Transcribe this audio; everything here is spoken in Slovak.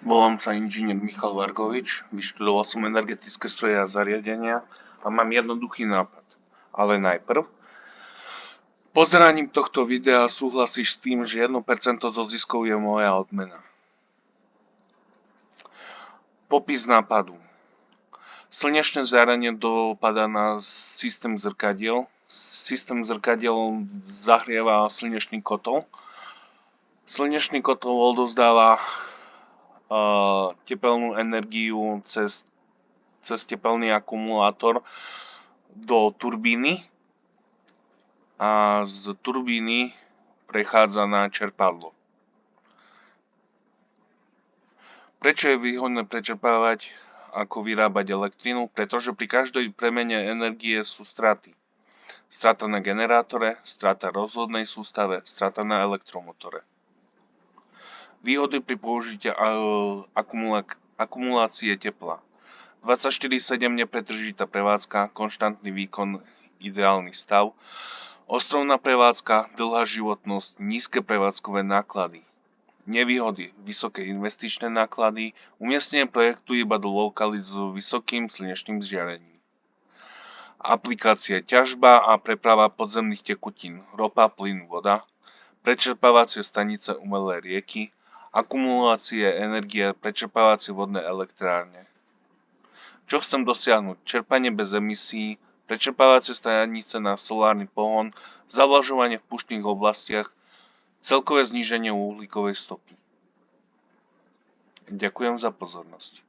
Volám sa inžinier Michal Vargovič, vyštudoval som energetické stroje a zariadenia a mám jednoduchý nápad. Ale najprv, pozeraním tohto videa súhlasíš s tým, že 1% zo ziskov je moja odmena. Popis nápadu. Slnečné žiarenie dopadá na systém zrkadiel. Systém zrkadiel zahrieva slnečný kotol. Slnečný kotol odovzdáva tepelnú energiu cez tepelný akumulátor do turbíny a z turbíny prechádza na čerpadlo. Prečo je výhodné prečerpávať ako vyrábať elektrínu? Pretože pri každej premene energie sú straty. Strata na generátore, strata v rozvodnej sústave, strata na elektromotore. Výhody pri použití akumulácie tepla. 24/7 nepretržitá prevádzka, konštantný výkon, ideálny stav, ostrovná prevádzka, dlhá životnosť, nízke prevádzkové náklady. Nevýhody, vysoké investičné náklady, umiestnenie projektu iba do lokalít s vysokým slnečným žiarením. Aplikácie ťažba a preprava podzemných tekutín, ropa, plyn, voda, prečerpávacie stanice, umelé rieky, akumulácie energie, prečerpávacie vodné elektrárne. Čo chcem dosiahnuť? Čerpanie bez emisí, prečerpávacie stanice na solárny pohon, zavlažovanie v púštnych oblastiach, celkové zníženie uhlíkovej stopy. Ďakujem za pozornosť.